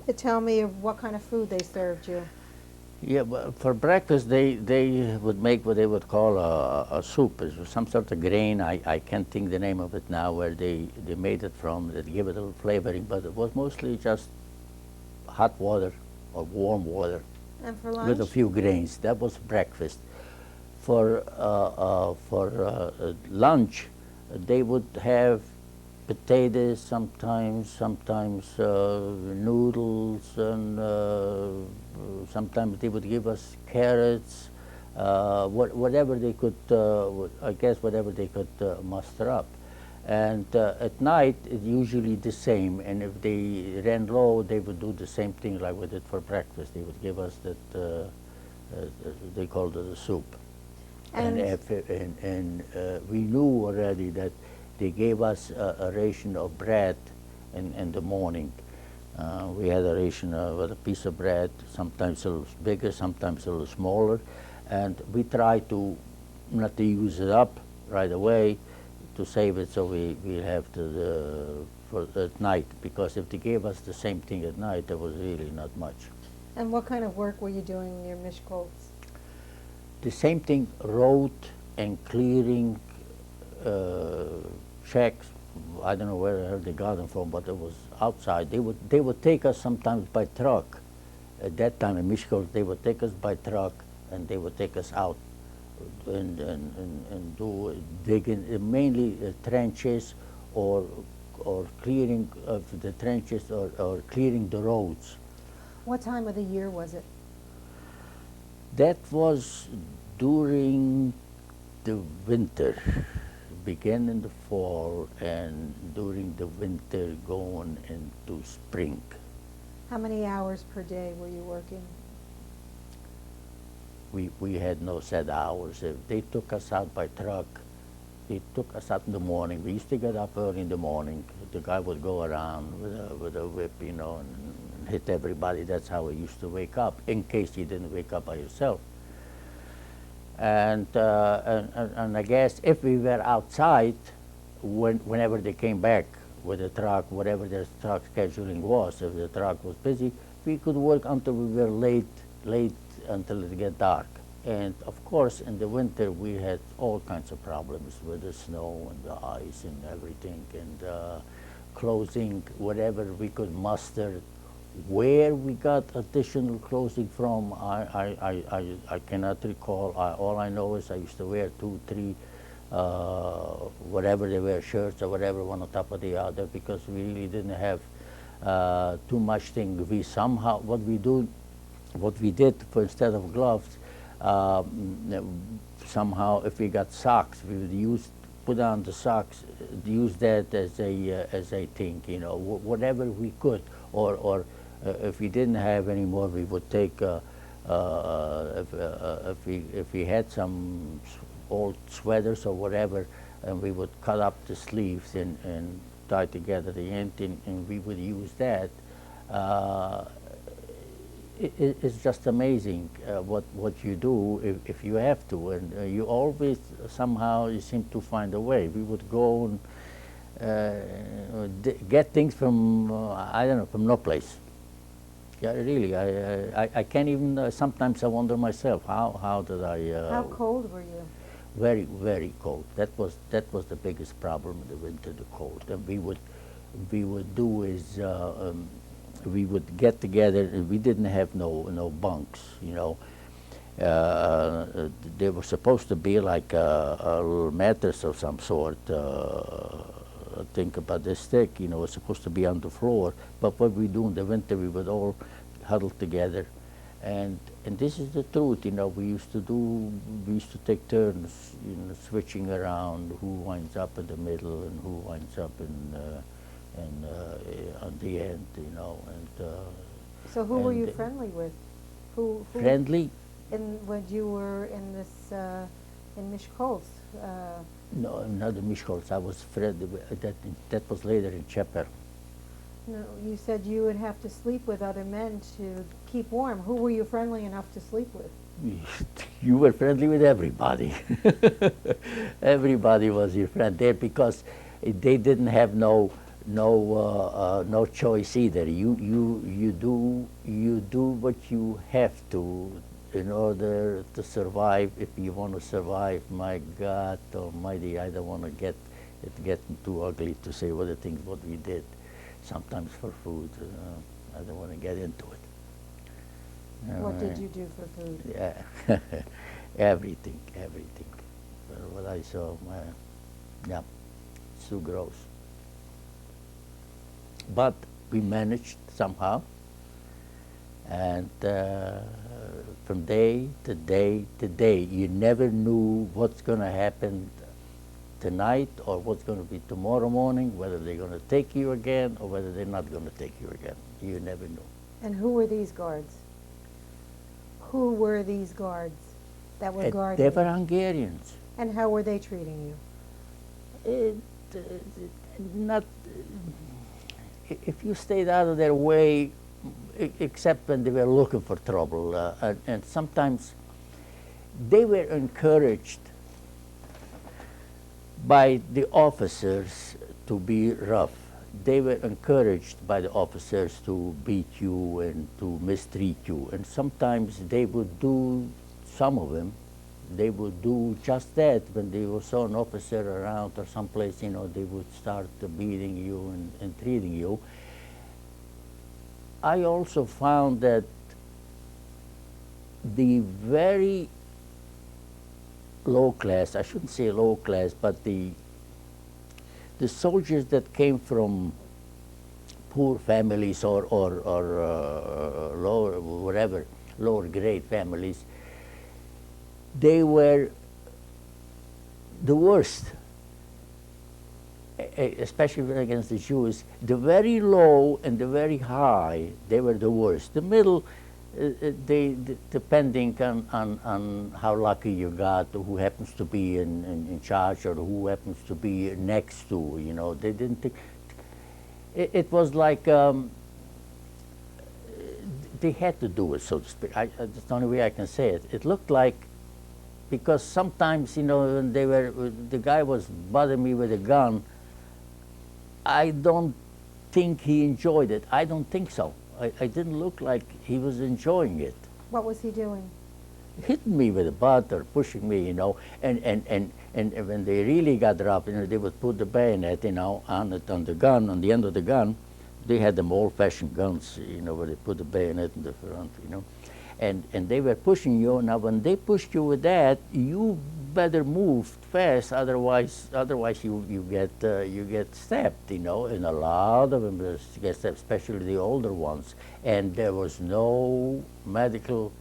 to tell me of what kind of food they served you. Yeah, well, for breakfast they would make what they would call a soup. It was some sort of grain. I can't think the name of it now. Where they made it from. They give it a little flavoring, but it was mostly just hot water or warm water And for with a lunch? few grains. That was breakfast. For lunch, they would have potatoes sometimes noodles, and sometimes they would give us carrots, whatever they could, I guess whatever they could muster up. And at night, it's usually the same. And if they ran low, they would do the same thing like we did for breakfast. They would give us that, they called it a soup. And, And we knew already that they gave us a ration of bread in the morning. We had a ration with a piece of bread, sometimes a little bigger, sometimes a little smaller, and we tried to not to use it up right away, to save it so we have for at night, because if they gave us the same thing at night, there was really not much. what kind of work were you doing near Mishkoltz? The same thing, road and clearing checks. I don't know where the hell they got them from, but it was outside. They would take us sometimes by truck. At that time in Mishkoltz, they would take us by truck, and they would take us out and do digging, mainly trenches, or clearing of the trenches, or clearing the roads. What time of the year was it? That was during the winter, began in the fall, and during the winter going into spring. How many hours per day were you working? We had no set hours. If they took us out by truck, they took us out in the morning. We used to get up early in the morning. The guy would go around with a whip, and hit everybody. That's how we used to wake up, in case you didn't wake up by yourself. And I guess if we were outside, whenever they came back with the truck, whatever their truck scheduling was, if the truck was busy, we could work until we were late until it get dark. And of course, in the winter, we had all kinds of problems with the snow and the ice and everything, and closing whatever we could muster. Where we got additional clothing from, I cannot recall. All I know is I used to wear 2, 3, whatever they were, shirts or whatever, one on top of the other, because we really didn't have too much thing. We somehow, what we did, for instead of gloves, somehow if we got socks, we would put on the socks, use that as a thing, whatever we could, or if we didn't have any more, we would take, if we had some old sweaters or whatever, and we would cut up the sleeves and tie together the end, and we would use that. It's just amazing what you do if you have to, and you always somehow you seem to find a way. We would go and get things from I don't know, from no place. Yeah, really, I can't even. Sometimes I wonder myself, how did I? How cold were you? Very, very cold. That was the biggest problem in the winter, the cold. And we would do is we would get together, and we didn't have no bunks, they were supposed to be like a little mattress of some sort. Think about this thick, it's supposed to be on the floor. But what we do in the winter, we would all huddle together, and this is the truth. We used to take turns, switching around who winds up in the middle and who winds up on the end, and. So who were you friendly with? Who Friendly? when you were in this in Mishkolsk? No, not in Mishkolsk. I was friendly that was later in Cheper. No, you said you would have to sleep with other men to keep warm. Who were you friendly enough to sleep with? You were friendly with everybody. Everybody was your friend there, because they didn't have no no choice either. You do what you have to in order to survive. If you want to survive, my God Almighty, I don't want to get it getting too ugly to say what the things what we did, sometimes for food. I don't want to get into it. What did you do for food? Yeah, everything. What I saw, yeah, it's too gross. But we managed somehow, and from day to day to day, you never knew what's going to happen tonight or what's going to be tomorrow morning, whether they're going to take you again or whether they're not going to take you again. You never knew. And who were these guards? Who were these guards that were guarding They were you? Hungarians. And how were they treating you? Not if you stayed out of their way, except when they were looking for trouble, and sometimes they were encouraged by the officers to be rough. They were encouraged by the officers to beat you and to mistreat you, and sometimes they would do, some of them, they would do just that. When they saw an officer around or someplace, you know, they would start beating you and treating you. I also found that the very low class, I shouldn't say low class, but the soldiers that came from poor families or lower, whatever, lower grade families, they were the worst, especially against the Jews. The very low and the very high, they were the worst. The middle, depending on how lucky you got, who happens to be in charge or who happens to be next to, you know, they didn't think. It was like they had to do it, so to speak. That's the only way I can say it. It looked like, because sometimes, you know, when the guy was bothering me with a gun, I don't think he enjoyed it. I don't think so. I didn't look like he was enjoying it. What was he doing? Hitting me with a butt or pushing me, you know, and when they really got rough, you know, they would put the bayonet, you know, on the gun, on the end of the gun. They had them old-fashioned guns, you know, where they put the bayonet in the front, you know. And they were pushing you. Now, when they pushed you with that, you better move fast, otherwise you get stabbed, you know. And a lot of them get stabbed, especially the older ones. And there was no medical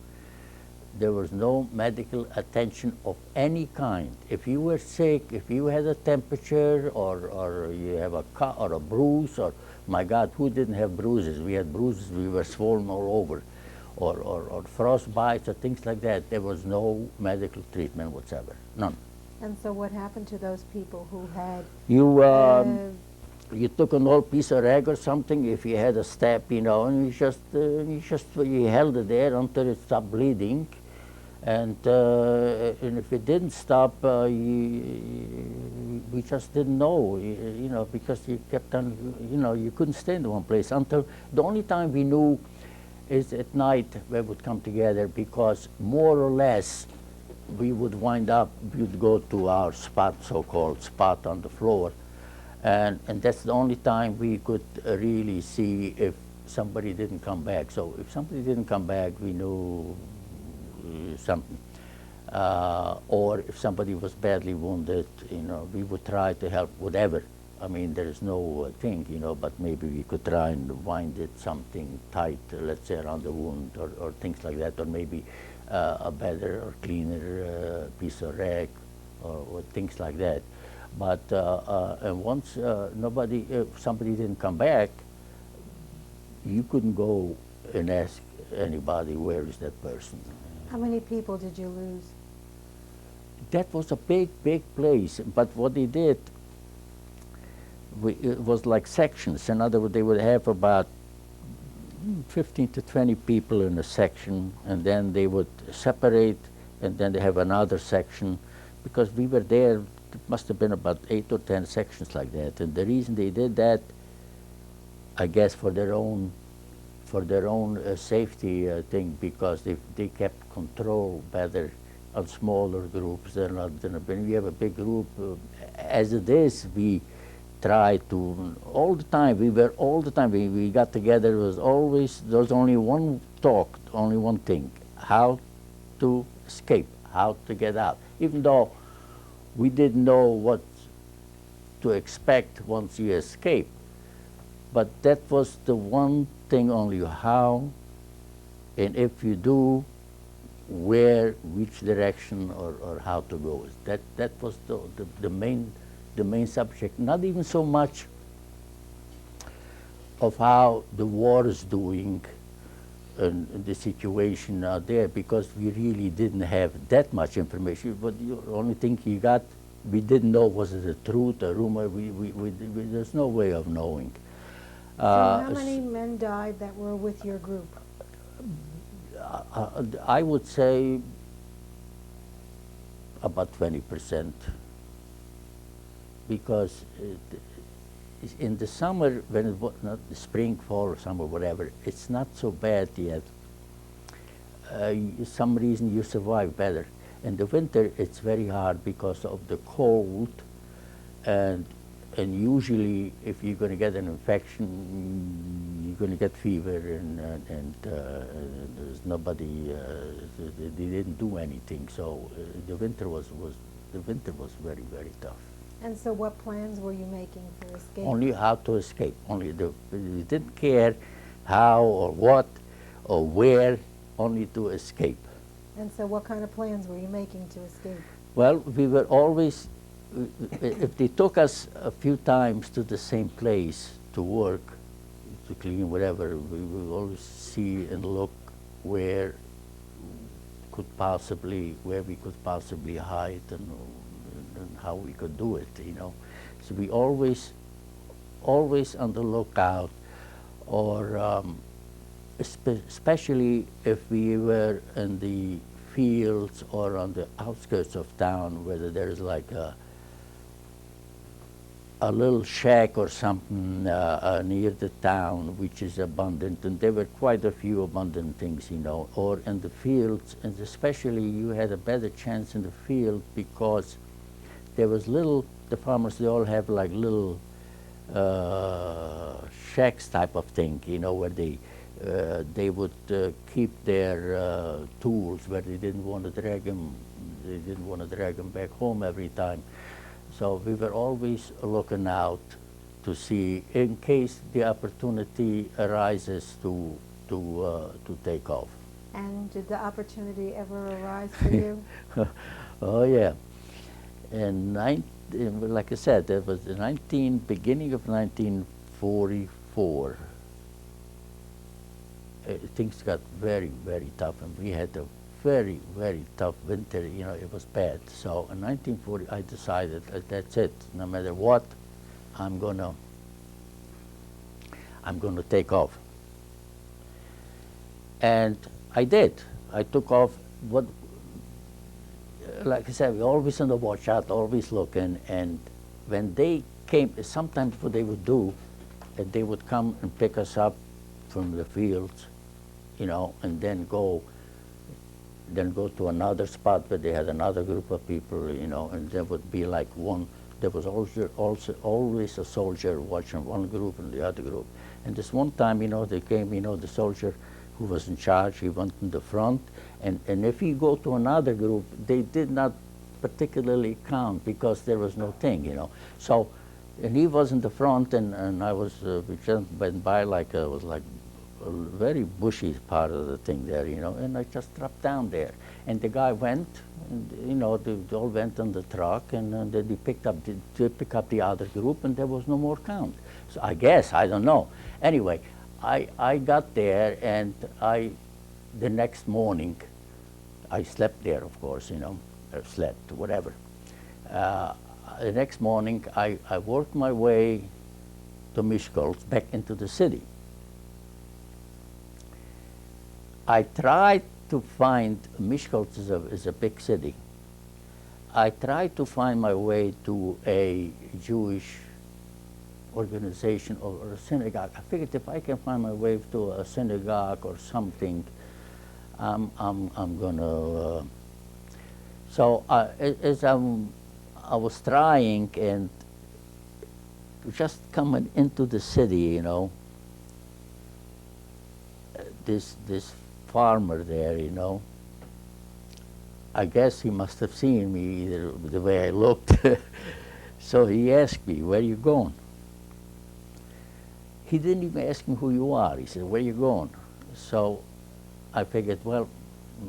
attention of any kind. If you were sick, if you had a temperature, or you have a cut or a bruise, or my God, who didn't have bruises? We had bruises. We were swollen all over. Or frostbites or things like that. There was no medical treatment whatsoever, none. And so what happened to those people who had... You took an old piece of rag or something, if you had a stab, you know, and you held it there until it stopped bleeding. And if it didn't stop, we just didn't know, you know, because you kept on, you know, you couldn't stay in one place until the only time we knew is at night we would come together, because more or less we would wind up, we'd go to our spot, so-called spot on the floor, and that's the only time we could really see if somebody didn't come back. So if somebody didn't come back, we knew something. Or if somebody was badly wounded, you know, we would try to help, whatever. I mean, there is no thing, you know, but maybe we could try and wind it something tight, let's say around the wound, or things like that, or maybe a better or cleaner piece of rag, or things like that. But and once if somebody didn't come back, you couldn't go and ask anybody, where is that person? How many people did you lose? That was a big, big place. But what they did, it was like sections. In other words, they would have about 15 to 20 people in a section, and then they would separate, and then they have another section. Because we were there, it must have been about 8 or 10 sections like that. And the reason they did that, I guess for their own safety thing, because if they kept control better on smaller groups than when we have a big group. As it is, we try to all the time. We got together. There was only one talk, only one thing: how to escape, how to get out. Even though we didn't know what to expect once you escape, but that was the one thing only: how, and if you do, where, which direction, or how to go. That was the main subject. Not even so much of how the war is doing and the situation out there, because we really didn't have that much information. But the only thing we didn't know, was it a truth, a rumor. There's no way of knowing. So how many men died that were with your group? I would say about 20%, because in the summer, when it was not the spring, fall, or summer, whatever, it's not so bad yet. Some reason you survive better. In the winter, it's very hard because of the cold, and usually, if you're going to get an infection, you're going to get fever, and there's nobody. They didn't do anything, so the winter was very, very tough. And so what plans were you making for escape? Only how to escape. We didn't care how or what or where, only to escape. And so what kind of plans were you making to escape? Well, we were always, if they took us a few times to the same place to work, to clean, whatever, we would always see and look where we could possibly hide, and how we could do it, you know. So we always on the lookout, or especially if we were in the fields or on the outskirts of town, whether there's like a little shack or something near the town which is abundant, and there were quite a few abundant things, you know, or in the fields, and especially you had a better chance in the field, because there was the farmers, they all have like little shacks type of thing, you know, where they would keep their tools, where they didn't want to drag them back home every time. So we were always looking out to see, in case the opportunity arises, to take off. And did the opportunity ever arise for you? Oh yeah. Like I said, it was beginning of 1944. Things got very, very tough, and we had a very, very tough winter. You know, it was bad. So in 1940, I decided that's it. No matter what, I'm gonna take off. And I did. I took off. Like I said, we're always on the watch out, always looking. And when they came, sometimes what they would do, they would come and pick us up from the fields, you know, and then go to another spot where they had another group of people, you know, and there would be like there was also always a soldier watching one group and the other group. And this one time, you know, they came, you know, the soldier who was in charge, he went in the front, and if you go to another group, they did not particularly count, because there was no thing, you know. So, and he was in the front, and I was, we just went by like, it was like a very bushy part of the thing there, you know, and I just dropped down there. And the guy went, and, you know, they all went on the truck, and then they picked up the other group, and there was no more count. So I guess, I don't know. Anyway, I got there, and the next morning, I slept there, of course, you know, or slept, whatever. The next morning, I worked my way to Miskolc, back into the city. I tried to find, Miskolc is a big city. I tried to find my way to a Jewish organization or a synagogue. I figured if I can find my way to a synagogue or something, I'm gonna. So as I was trying and just coming into the city, you know, this farmer there, you know, I guess he must have seen me either the way I looked. So he asked me, "Where you going?" He didn't even ask me who you are. He said, "Where you going?" So I figured, well,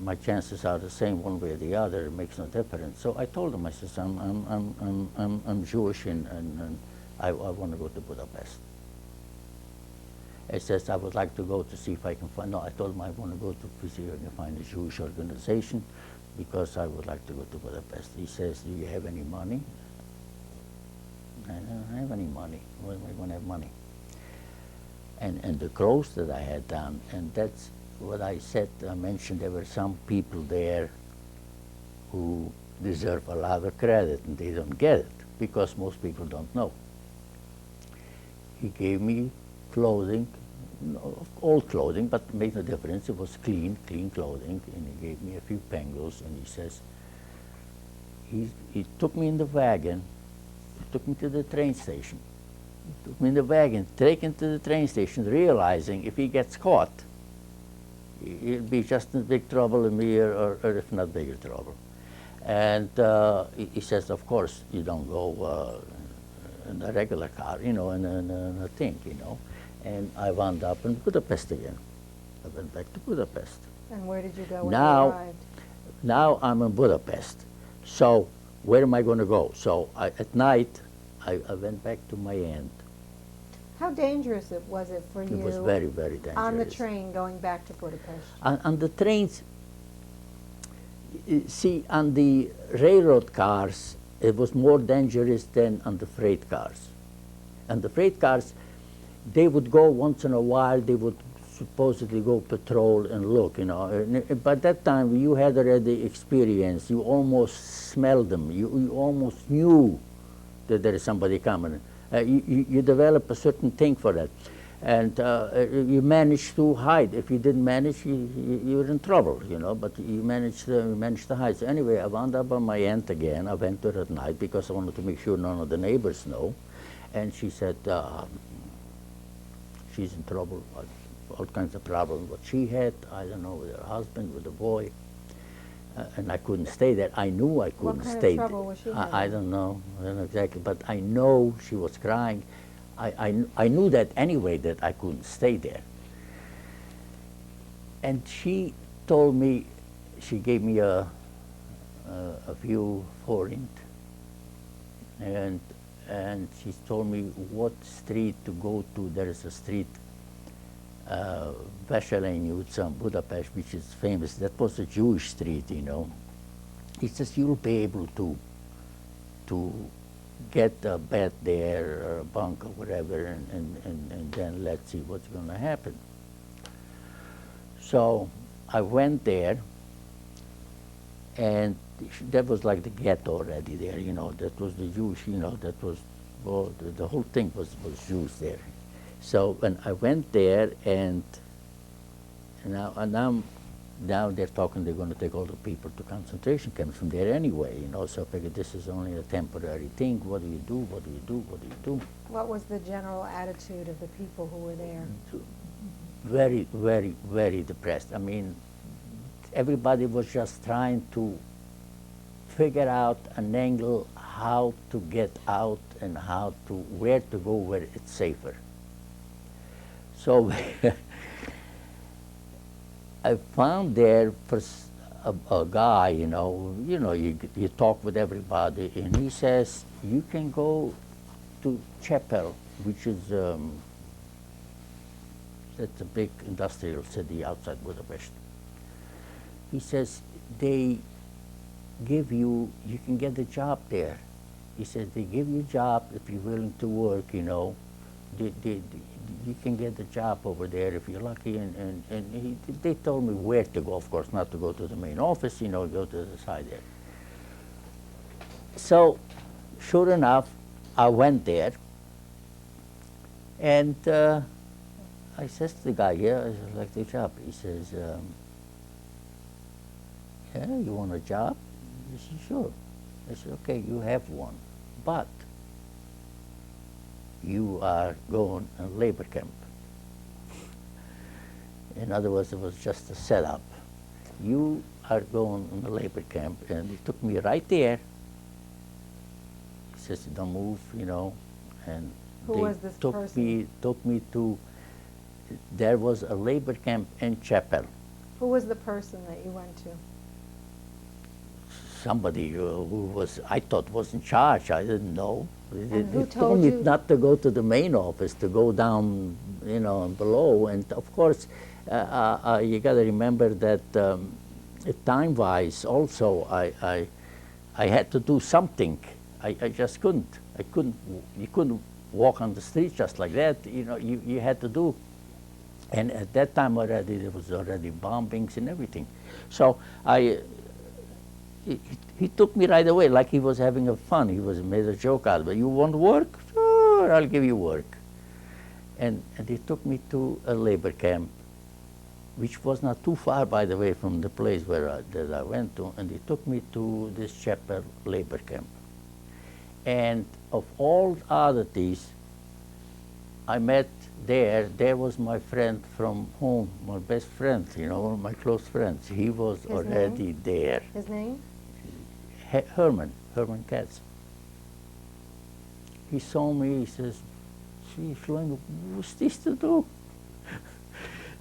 my chances are the same one way or the other. It makes no difference. So I told him, I said, I'm Jewish and I want to go to Budapest. He says, I would like to go to see if I can find, no, I told him I want to go to see if I can find a Jewish organization because I would like to go to Budapest. He says, do you have any money? I don't have any money. Where am I going to have money? And the clothes that I had done, and that's what I said, I mentioned there were some people there who deserve a lot of credit and they don't get it because most people don't know. He gave me clothing, old clothing, but it made no difference. It was clean clothing, and he gave me a few pangos, and he says, he took me in the wagon, he took me to the train station. He took me in the wagon, taken to the train station, realizing if he gets caught, he'll be just in big trouble in me, or if not bigger trouble. And he says, of course, you don't go in a regular car, you know, in a thing, you know. And I wound up in Budapest again. I went back to Budapest. And where did you go when Now- you arrived? Now I'm in Budapest. So where am I going to go? So at night, I went back to my aunt. How dangerous was it for you It was very, very dangerous. on the train going back to Budapest? On the trains, see, on the railroad cars, it was more dangerous than on the freight cars. On the freight cars, they would go once in a while, they would supposedly go patrol and look, you know. And by that time, you had already experience. You almost smelled them. You almost knew that there is somebody coming. You develop a certain thing for that. And you managed to hide. If you didn't manage, you were in trouble, you know, but you managed to hide. So anyway, I wound up on my aunt again. I went to her at night because I wanted to make sure none of the neighbors know. And she said, she's in trouble, all kinds of problems. What she had, I don't know, with her husband, with the boy. And I couldn't stay there. I knew I couldn't kind of stay trouble was she having? I don't know exactly, but I know she was crying. I knew that anyway, that I couldn't stay there. And she told me, she gave me a few forint, and she told me what street to go to. There is a street, Veselényi utca in Budapest, which is famous. That was a Jewish street, you know. He says, you'll be able to get a bed there or a bunk or whatever, and then let's see what's going to happen. So I went there, and that was like the ghetto already there, you know. That was the Jewish, you know, that was, well, the whole thing was Jews there. So when I went there, and now they're talking they're going to take all the people to concentration camps from there anyway, you know. So I figured this is only a temporary thing. What do you do? What do you do? What do you do? What was the general attitude of the people who were there? Very, very, very depressed. I mean, everybody was just trying to figure out an angle how to get out and where to go where it's safer. So I found there first a guy, you know, you talk with everybody, and he says, you can go to Chapel, which is, that's a big industrial city outside Budapest. He says, they give you can get a job there. He says, they give you a job if you're willing to work, you know. You can get a job over there if you're lucky, and they told me where to go, of course, not to go to the main office, you know, go to the side there. So, sure enough, I went there, And I says to the guy, yeah, I like the job. He says, yeah, you want a job? I said, sure. I said, okay, you have one, but you are going in labor camp. In other words, it was just a setup. You are going in the labor camp, and he took me right there. He says, don't move, you know, and Who they was this person? took me to, there was a labor camp in Chapel. Who was the person that you went to? Somebody who was, I thought was in charge. I didn't know. And who They told me you- not to go to the main office, to go down, you know, below. And of course, you got to remember that time-wise, also, I had to do something. I just couldn't. You couldn't walk on the street just like that. You know, you had to do. And at that time already, there was already bombings and everything. So he took me right away, like he was having a fun. He was made a joke out of it. You want work? Sure, I'll give you work. And he took me to a labor camp, which was not too far, by the way, from the place that I went to. And he took me to this Chapel labor camp. And of all oddities, I met there was my friend from home, my best friend, you know, one of my close friends. He was His already name? there. His name? Herman Katz. He saw me, he says, "Gee, Schlenger, what's this to do?"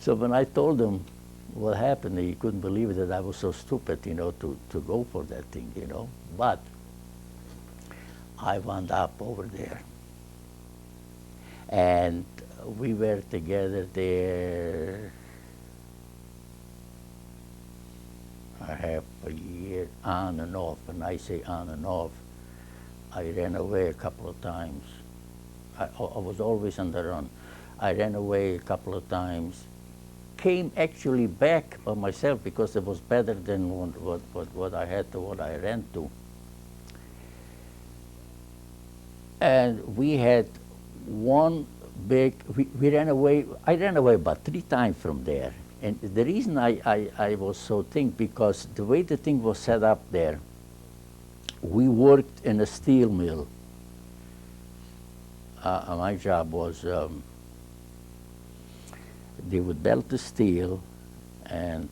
So when I told him what happened, he couldn't believe it, that I was so stupid, you know, to go for that thing, you know. But I wound up over there. And we were together there a half a year, on and off. And I say on and off, I ran away a couple of times. I was always on the run. I ran away a couple of times. Came actually back by myself because it was better than what I had to what I ran to. And we had one big, we ran away, I ran away about 3 times from there. And the reason I was so think, because the way the thing was set up there, we worked in a steel mill. My job was, they would belt the steel, and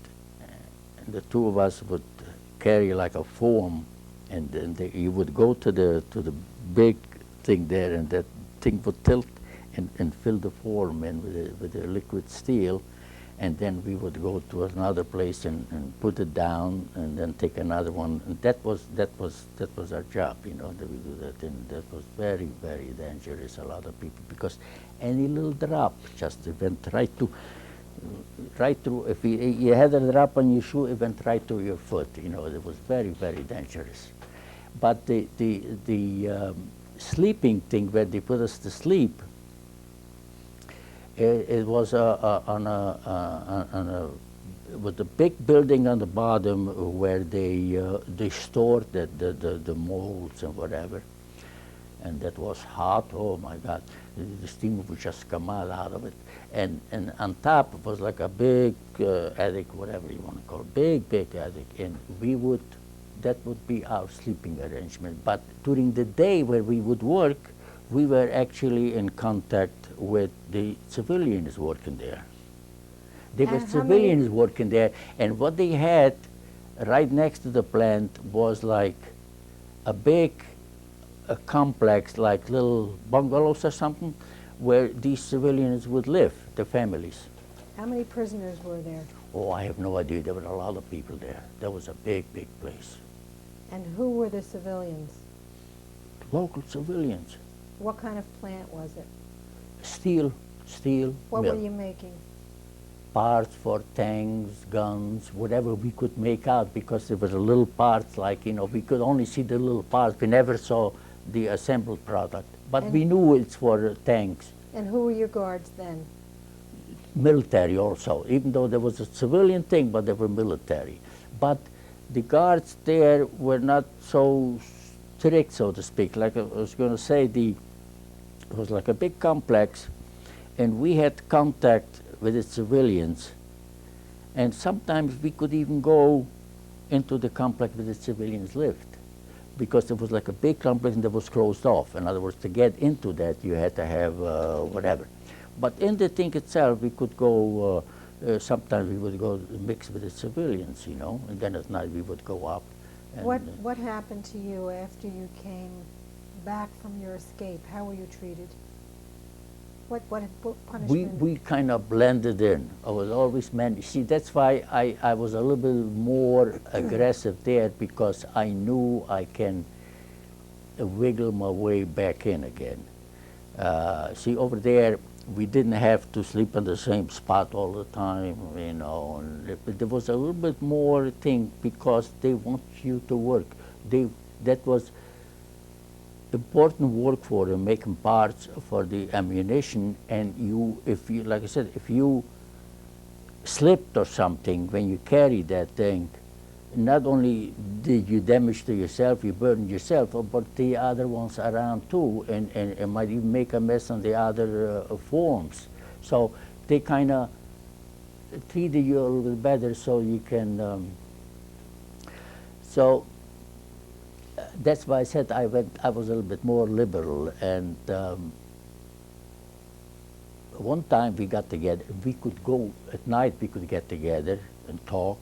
the two of us would carry like a form, and then you would go to the big thing there, and that thing would tilt and fill the form in with the liquid steel, and then we would go to another place and put it down, and then take another one. And that was our job, you know, that we do that, and that was very, very dangerous. A lot of people, because any little drop just went right through. If you had a drop on your shoe, it went right through your foot. You know, it was very, very dangerous. But the sleeping thing where they put us to sleep, it was with a big building on the bottom where they stored the molds and whatever, and that was hot. Oh my God, the steam would just come out of it, and on top it was like a big attic, whatever you want to call it, big attic, and that would be our sleeping arrangement. But during the day where we would work, we were actually in contact with the civilians working there. There were And how civilians working there, and what they had right next to the plant was like a big complex, like little bungalows or something, where these civilians would live, the families. How many prisoners were there? Oh, I have no idea. There were a lot of people there. That was a big place. And who were the civilians? Local civilians. What kind of plant was it? Steel What mill. were you making? Parts for tanks, guns, whatever we could make out, because there was a little parts, like, you know, we could only see the little parts. We never saw the assembled product. But And- we knew it's for tanks. And who were your guards then? Military also, even though there was a civilian thing, but they were military. But the guards there were not so strict, so to speak. Like I was going to say, it was like a big complex, and we had contact with the civilians, and sometimes we could even go into the complex where the civilians lived, because it was like a big complex and that was closed off. In other words, to get into that, you had to have whatever. But in the thing itself, we could go, sometimes we would go mix with the civilians, you know, and then at night we would go up. And, What happened to you after you came back from your escape? How were you treated? What punishment? we kind of blended in. I was always man. See, that's why I was a little bit more aggressive there, because I knew I can wiggle my way back in again. See, over there, we didn't have to sleep in the same spot all the time, you know. And there was a little bit more thing, because they want you to work. That was important work for them, making parts for the ammunition. And if you, like I said, if you slipped or something when you carried that thing, not only did you damage to yourself, you burned yourself, but the other ones around too, and might even make a mess on the other forms. So they kind of treated you a little bit better, so you can. That's why I said I was a little bit more liberal. And one time we got together. We could go at night. We could get together and talk.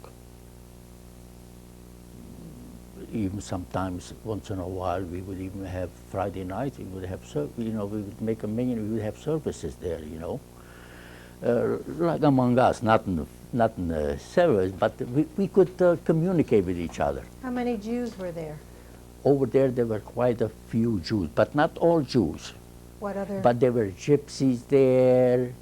Even sometimes, once in a while, we would even have Friday night. We would have, we would make a menu. We would have services there, you know, like among us, not in the service, but we could communicate with each other. How many Jews were there? Over there were quite a few Jews, but not all Jews. What other? But there were gypsies there,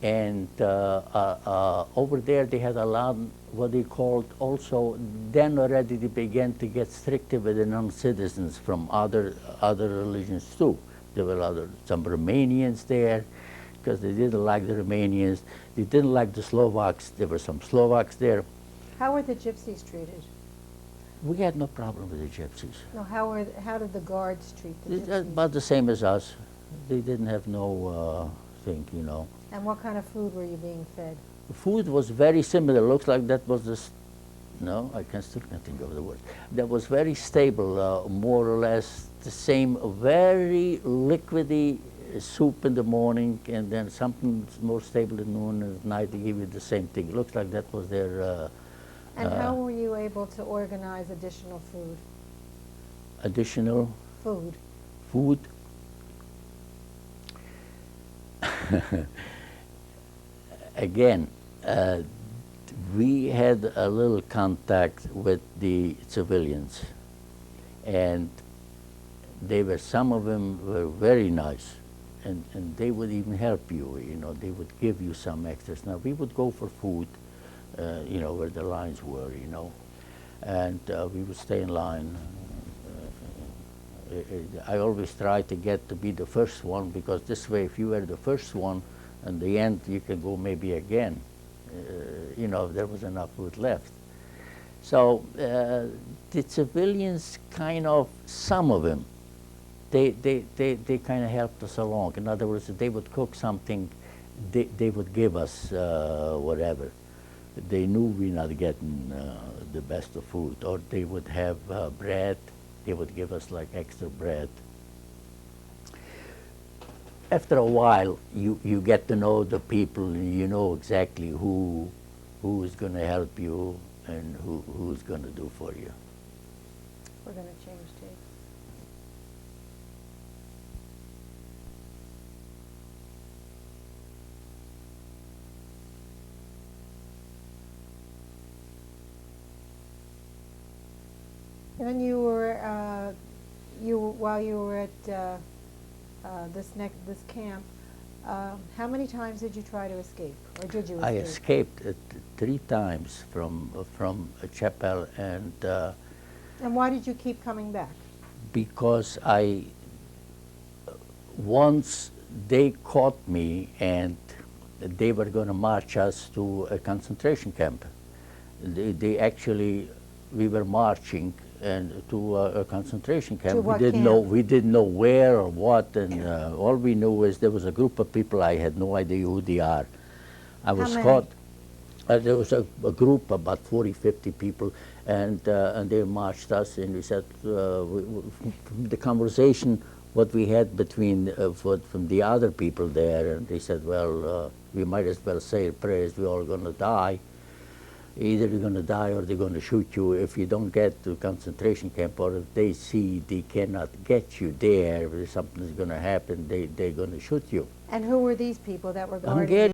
and over there they had a lot, what they called also, then already they began to get stricter with the non-citizens from other religions too. There were some Romanians there, because they didn't like the Romanians. They didn't like the Slovaks. There were some Slovaks there. How were the gypsies treated? We had no problem with the gypsies. No, how did the guards treat the gypsies? About the same as us. They didn't have no thing, you know. And what kind of food were you being fed? The food was very similar. Looks like that was no, still can't think of the word. That was very stable, more or less the same, very liquidy soup in the morning, and then something more stable at noon, and at night they give you the same thing. Looks like that was their. And how were you able to organize additional food? Additional food? Food. Again, we had a little contact with the civilians, and some of them were very nice, and they would even help you, you know, they would give you some extras. Now, we would go for food, you know, where the lines were, you know, and we would stay in line. I always try to get to be the first one, because this way, if you were the first one, in the end, you can go maybe again, you know, if there was enough food left. So the civilians kind of, some of them, they kind of helped us along. In other words, if they would cook something, they would give us whatever. They knew we're not getting the best of food, or they would have bread. They would give us like extra bread. After a while, you get to know the people, and you know exactly who is going to help you and who's going to do for you. We're going to change tapes. And then while you were at this camp, how many times did you try to escape, or did you escape? I escaped 3 times from Chapel, and why did you keep coming back? Because once they caught me, and they were going to march us to a concentration camp. They actually, we were marching and to a concentration camp. To what we didn't know camp? we didn't know where or what, and all we knew is there was a group of people. I had no idea who they are. I was many? caught. There was a group, about 40, 50 people, and they marched us, and we said, from the conversation, what we had between, from the other people there, and they said, well, we might as well say prayers, we're all going to die. Either you're going to die or they're going to shoot you if you don't get to concentration camp, or if they see they cannot get you there, if something's going to happen, they're going to shoot you. And who were these people that were guarding Hungarian